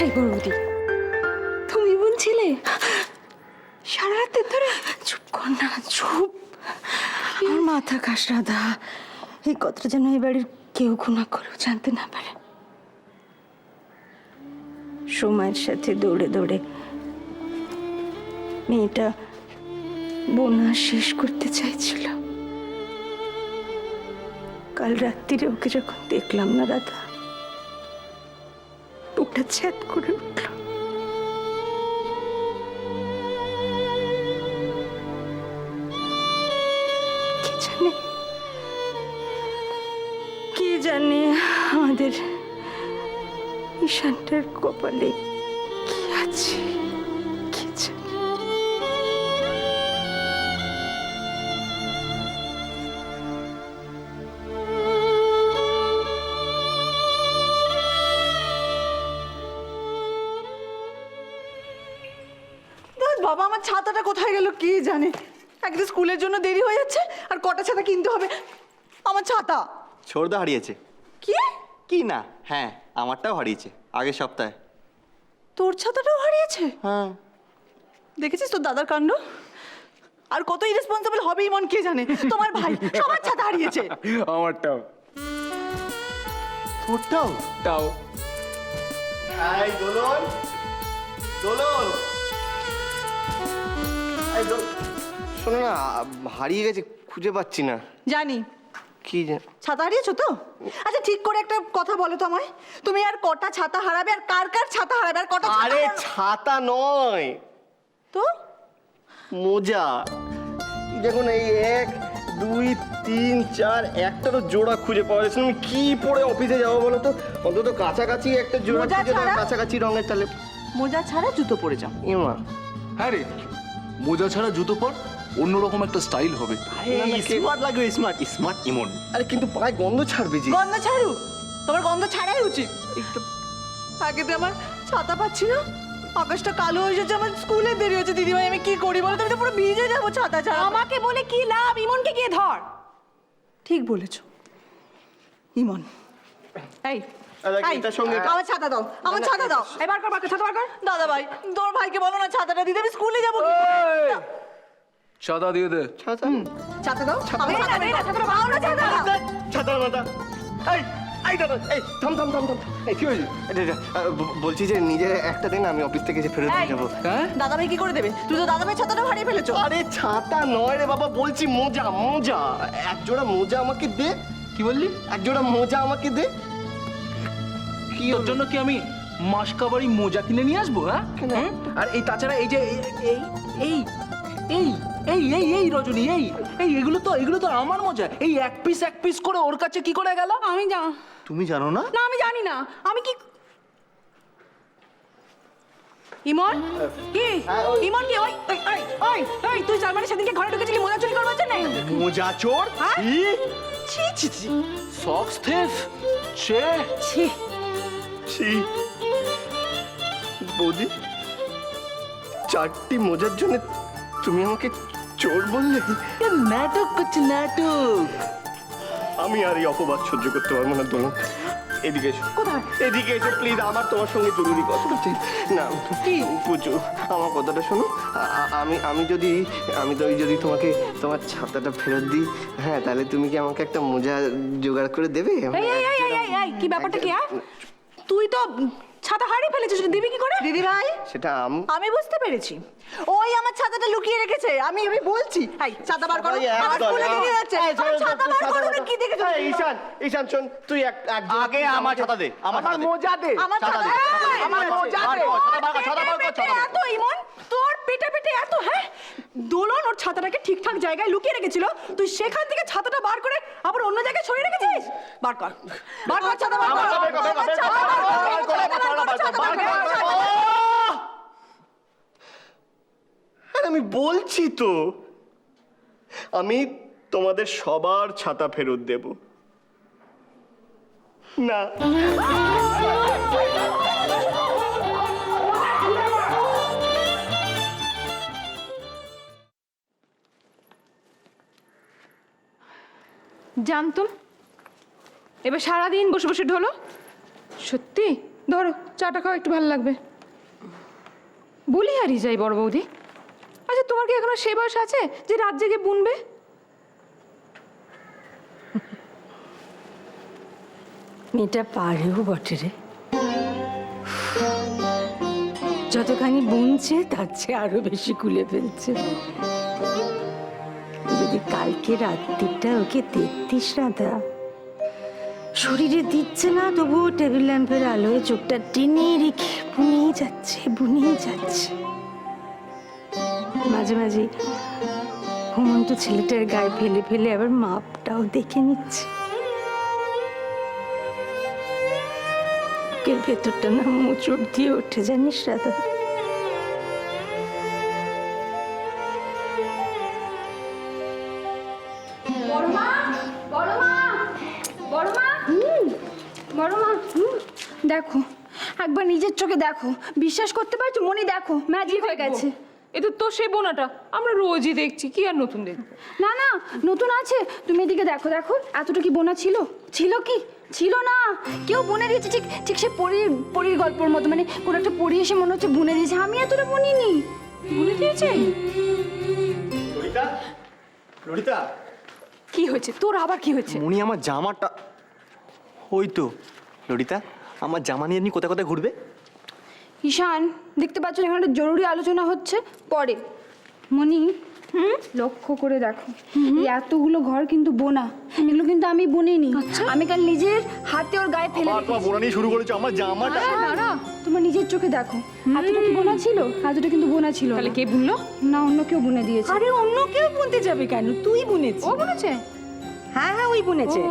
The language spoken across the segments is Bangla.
এই বড়দি, তুমি বলছিলে সারা রাতের ধরে? চুপ কর না, চুপ। আমার মাথা ঘাস রাধা, এই কথাটা যেন এই বাড়ির কেউ গুণা করেও জানতে না পারে। সময়ের সাথে দৌড়ে দৌড়ে মেয়েটা বোনা শেষ করতে চাইছিল। কাল রাত্রিরে ওকে যখন দেখলাম না রাধা, ওটা ছ্যাদ করে উঠল। কে জানে আমাদের ঈশানটার কপালে কি আছে, কে জানে। বাবা, আমার ছাতাটা কোথায় গেল কে জানে। একদিন স্কুলের জন্য দেরি হয়ে যাচ্ছে আর কটা ছাতা কিনতে হবে। আমার ছাতা ছোড়দা হারিয়েছে। কি? কি না, হ্যাঁ আমারটাও হারিয়েছে আগের সপ্তাহে। তোর ছাতাটাও হারিয়েছে? হ্যাঁ। দেখেছিস তোর দাদার কাণ্ড? আর কত ইরেসপন্সিবল হবে ইমন কে জানে। তোমার ভাই সবার ছাতা হারিয়েছে। আমারটাও। তোরটাও? তাও এই দোলন, দোলন, এই শোনো না, হারিয়ে গেছে, খুঁজে পাচ্ছি না। জানি। কি ছাতা হারিয়েছো তো? আচ্ছা ঠিক করে একটা কথা বলো তো আমায়, তুমি আর কটা ছাতা হারাবে আর কার কার ছাতা হারাবে আর কটা? আরে ছাতা নয় তো মোজা। দেখুন এই 1 2 3 4 একটারও জোড়া খুঁজে পাওয়া যাচ্ছে না। আমি কি পরে অফিসে যাবো বলো তো? অন্তত কাছাকাছি একটা জোড়া মোজা খুঁজে দাও, ছাড়া? কাছাকাছি রঙের। তাহলে মোজা ছাড়া জুতো পরে যাও। ইমা, হ্যাঁ রে, মোজা ছাড়া জুতো পর, অন্যরকম একটা স্টাইল হবে। স্মার্ট লাগবে, স্মার্ট স্মার্ট ইমন। আরে কিন্তু পায়ে গন্ধ ছাড়বে যে। গন্ধ ছাড়ু, তোমার গন্ধ ছাড়াই উচিত। আগে তো আমার ছাতা পাচ্ছি না, আকাশটা কালো হয়ে যাচ্ছে, আমার স্কুলে দেরি হচ্ছে। দিদিভাই আমি কি করি বলো? তুমি তো পুরো ভিজে যাবো ছাতা ছাড়া। আমাকে বলে কি লাভ? ইমনকে গিয়ে ধর। ঠিক বলেছো ইমন। এই এটার সঙ্গে আমার ছাতা দাও, আমার ছাতা দাও। এবার কর, ছাতা বার কর। দাদা ভাই, তোর ভাইকে বলো না ছাতাটা দিতে, আমি স্কুলে যাবো। ছাতা দিয়ে দে। ছাতা, ছাতা দাও, আমার ছাতা দে না, ছাতাটা বাও না, ছাতা দাও। ছাতার মাথা। এই এই দাদা, এই থাম থাম থাম থাম। এই কি হয়েছে? বলছি যে নিজের একটা দিন আমি অফিস থেকে এসে ফেরত দিয়ে যাবো। হ্যাঁ, দাদা ভাই কি করে দেবে? তুই তো দাদা ভাই ছাতাটা হারিয়ে ফেলেছো। আরে ছাতা নয় রে বাবা, বলছি মোজা, মোজা। এক জোড়া মোজা আমাকে দে। কি বললি? এক জোড়া মোজা আমাকে দে। কি তোর জন্য কি আমি মাসকাবারি মোজা কিনে নিয়ে আসবো? হ্যাঁ, আর এই তাছাড়া এই যে এই এই এই এই এই এই রজনী, এই এই এগুলো তো আমার মোজা। এই এক পিস করে ওর কাছে কি করে গেল? আমি তুমি জানো না? না, আমি জানি না। আমি কি ইমন কি? ইমন কি? ওই ওই ওই ওই ওই, তুই জার্মানি সেদিনকে ঘরে ঢুকেছিলি মোজা চুরি করবার জন্য? মোজা চোর? হ্যাঁ? ছি ছি ছি। সক্স থেফ, ছে ছি, ছি। বৌদি, 4টি মোজার জন্য তুমি আমাকে চোর বললে? নাটক করছে, নাটক। আমি আর এই অপবাদ সহ্য করতে পারবো না। দোলন, এদিকে এসো। কোথায়? এদিকে এসো প্লিজ, আমার তোমার সঙ্গে জরুরি কথা আছে। না কি? পুজো, আমার কথাটা শোনো। আমি যদি তোমাকে তোমার ছাতাটা ফেরত দিই, হ্যাঁ, তাহলে তুমি কি আমাকে একটা মোজা জোগাড় করে দেবে? এই এই এই এই এই, কি ব্যাপারটা কি? তুই তো ছাতা হারিয়ে ফেলেছিস, দিবি কি করে? দিদি ভাই, সেটা আমি বুঝতে পেরেছি, ওই আমার ছাতাটা লুকিয়ে রেখেছে। আমি বলছি, এই ছাতা বার করো, আমার স্কুলে দেরি হচ্ছে। আমার ছাতা বার করো না, কি দেখেছো? ঈশান, ঈশান শোন, তুই আগে আমার ছাতা দে। আমার মোজা দে। আমার ছাতা, আমার মোজা দে। এত ইমন, তোর পেটে পেটে এত, হ্যাঁ? দোলন ওর ছাতাটাকে ঠিকঠাক জায়গায় লুকিয়ে রেখেছিল, তুই সেখান থেকে ছাতাটা বার করে আবার অন্য জায়গায় ছড়িয়ে রেখেছিস। বার কর, বার কর ছাতা, বার কর। আমি বলছি তো, আমি তোমাদের সবার ছাতা ফেরত দেব না। জানতুম এবার সারাদিন বসে বসে ঢোলো। সত্যি ধরো চাটা খাও, একটু ভালো লাগবে। বলি হারিয়ে যাই বড় বৌদি। আচ্ছা তোমার কি এখনো সেই বয়স আছে যে রাত জেগে বুনবে? মেয়েটা পারেও বটে রে, যতখানি বুনছে তার চেয়ে আরো বেশি কুলে ফেলছে। যদি কালকে রাত্রিটা ওকে দেখতিস রাধা, শরীরে দিচ্ছে না তবুও টেবিল ল্যাম্পের আলোয় চোখটা টেনে রেখে বুনিয়ে যাচ্ছে বুনিয়ে যাচ্ছে। মাঝে মাঝে ঘুমন্ত ছেলেটার গায়ে ফেলে ফেলে আবার মাপটাও দেখে নিচ্ছে। বুকের ভেতরটা না মোচড় দিয়ে ওঠে জানিস রাধা। বড়মা, বড়মা, বড়মা, বড়মা, দেখো একবার নিজের চোখে দেখো, বিশ্বাস করতে পারছো? মনে দেখো, ম্যাজিক হয়ে গেছে। এ তো তোর সেই বোনাটা, আমরা রোজই দেখছি, কি আর নতুন দেখবো? না না, নতুন আছে। তুমি এদিকে দেখো, দেখো এতটা কি বোনা ছিল? ছিল কি? ছিল না। কেউ বুনে দিয়েছে, ঠিক ঠিক সে পরীর গল্পের মতো, মানে কোনো একটা পরী এসে মনে হচ্ছে বুনে দিয়েছে। আমি এতটা বুনিনি। ভুলে দিয়েছে? ললিতা, ললিতা, কি হয়েছে তোর, আবার কি হয়েছে? মনি আমার জামাটা, ওই তো ললিতা, আমার জামা নিয়ে আপনি কোথায় কোথায় ঘুরবে? ঈশান, দেখতে পাচ্ছ এখানে একটা জরুরি আলোচনা হচ্ছে, পরে। মনি, লক্ষ্য করে দেখো, এই এতগুলো ঘর কিন্তু বোনা, এগুলো কিন্তু আমি বুনিনি। আমি কাল নিজের হাতে ওর গায়ে ফেলে তোমার বোনা নিয়ে শুরু করেছো, আমার জামাটা। দাঁড়া, তোমার নিজের চোখে দেখো, এতটা কি বোনা ছিল? এতটা কিন্তু বোনা ছিল না। তাহলে কে বুনলো? না, অন্য কেউ বুনে দিয়েছে। আরে অন্য কেউ বুনতে যাবে কেন? তুই বুনেছিস। ও বুনেছে? হ্যাঁ হ্যাঁ, ওই বুনেছে।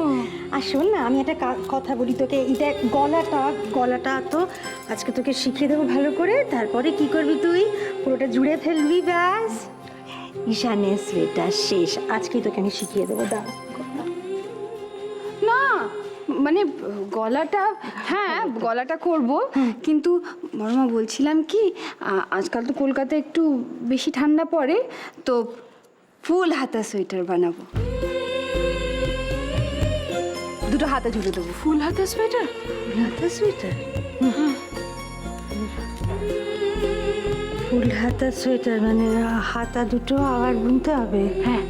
আর শোন না, আমি একটা কথা বলি তোকে। এটা গলাটা তো আজকে তোকে শিখিয়ে দেবো ভালো করে, তারপরে কি করবি তুই? পুরোটা জুড়ে ফেলবি, ব্যাস। ঈশানের সোয়েটার শেষ, আজকেই তোকে আমি শিখিয়ে দেবো। দাঁড়া, না মানে গলাটা, হ্যাঁ গলাটা করব, কিন্তু বড়মা বলছিলাম কি, আজকাল তো কলকাতায় একটু বেশি ঠান্ডা পড়ে, তো ফুল হাতা সোয়েটার বানাবো। দুটো হাতা ঝুলে দেবো। ফুল হাতা সোয়েটার? হাতা সোয়েটার? ফুল হাতা সোয়েটার মানে হাতা দুটো আবার বুনতে হবে? হ্যাঁ।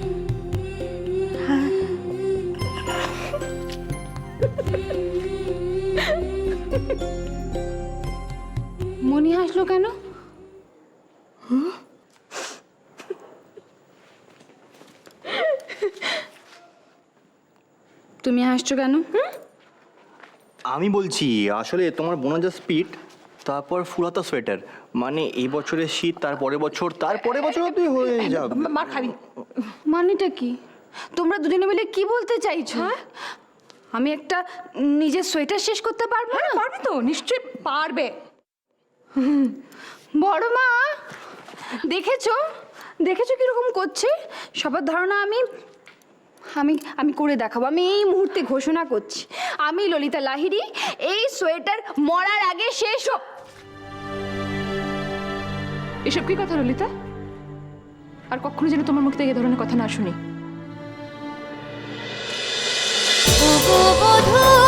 মনি হাসলো কেন? তুমি হাসছো কেন? আমি বলছি আসলে তোমার বোনার যা স্পিড, তারপর ফুলাতা সোয়েটার, মানে এই বছরের শীত, তারপরের বছর, তারপরের বছর তুই হয়ে যাবে। মার খাবি। মানেটা কি? তোমরা দুজনে মিলে কি বলতে চাইছো? আমি একটা নিজের সোয়েটার শেষ করতে পারবো না? পারবে তো, নিশ্চয়ই পারবে। বড় মা, দেখেছো দেখেছো কিরকম করছে? সবার ধারণা আমি আমি আমি করে দেখাবো। আমি এই মুহূর্তে ঘোষণা করছি, আমি ললিতা লাহিড়ী এই সোয়েটার মরার আগে শেষ এসব কি কথা ললিতা? আর কখনো যেন তোমার মুখ থেকে এ ধরনের কথা না শুনি। বধূ